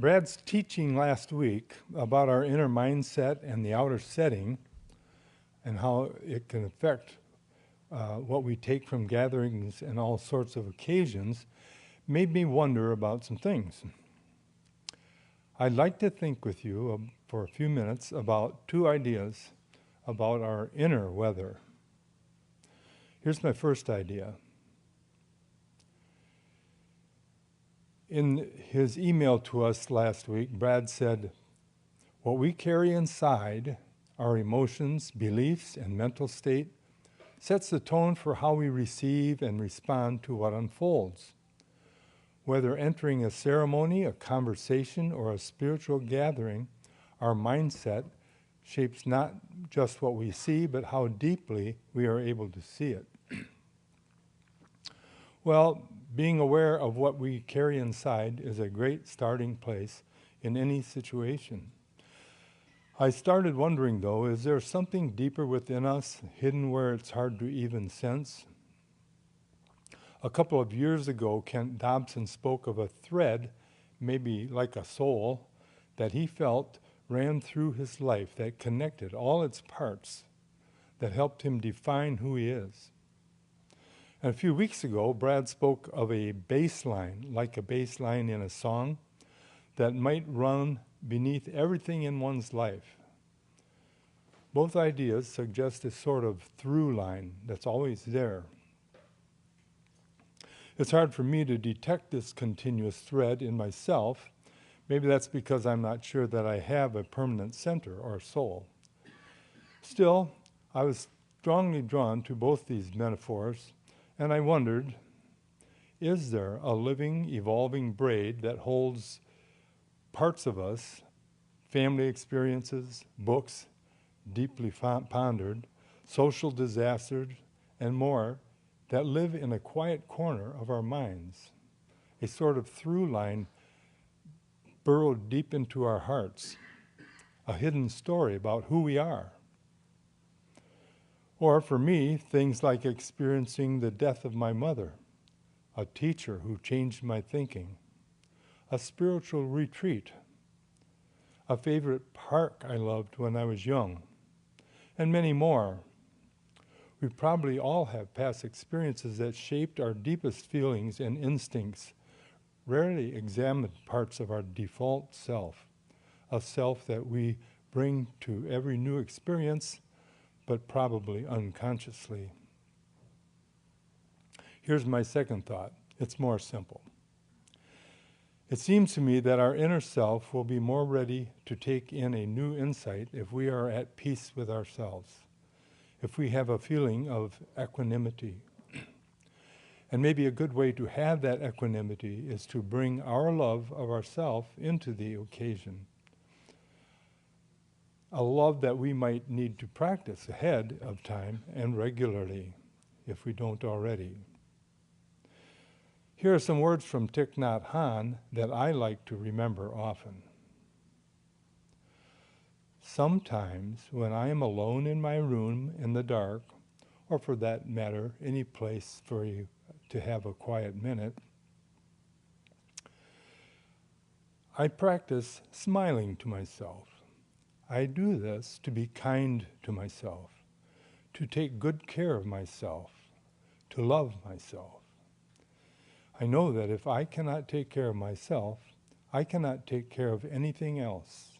Brad's teaching last week about our inner mindset and the outer setting and how it can affect what we take from gatherings and all sorts of occasions made me wonder about some things. I'd like to think with you for a few minutes about two ideas about our inner weather. Here's my first idea. In his email to us last week, Brad said, "What we carry inside, our emotions, beliefs, and mental state, sets the tone for how we receive and respond to what unfolds. Whether entering a ceremony, a conversation, or a spiritual gathering, our mindset shapes not just what we see, but how deeply we are able to see it." Well, being aware of what we carry inside is a great starting place in any situation. I started wondering, though, is there something deeper within us, hidden where it's hard to even sense? A couple of years ago, Kent Dobson spoke of a thread, maybe like a soul, that he felt ran through his life that connected all its parts, that helped him define who he is. And a few weeks ago, Brad spoke of a bass line, like a bass line in a song, that might run beneath everything in one's life. Both ideas suggest a sort of through line that's always there. It's hard for me to detect this continuous thread in myself. Maybe that's because I'm not sure that I have a permanent center or soul. Still, I was strongly drawn to both these metaphors, and I wondered, is there a living, evolving braid that holds parts of us, family experiences, books, deeply pondered, social disasters, and more, that live in a quiet corner of our minds, a sort of through line burrowed deep into our hearts, a hidden story about who we are? Or for me, things like experiencing the death of my mother, a teacher who changed my thinking, a spiritual retreat, a favorite park I loved when I was young, and many more. We probably all have past experiences that shaped our deepest feelings and instincts, rarely examined parts of our default self, a self that we bring to every new experience, but probably unconsciously. Here's my second thought. It's more simple. It seems to me that our inner self will be more ready to take in a new insight if we are at peace with ourselves, if we have a feeling of equanimity. And maybe a good way to have that equanimity is to bring our love of ourself into the occasion, a love that we might need to practice ahead of time and regularly, if we don't already. Here are some words from Thich Nhat Hanh that I like to remember often. Sometimes when I am alone in my room in the dark, or for that matter, any place for you to have a quiet minute, I practice smiling to myself. I do this to be kind to myself, to take good care of myself, to love myself. I know that if I cannot take care of myself, I cannot take care of anything else.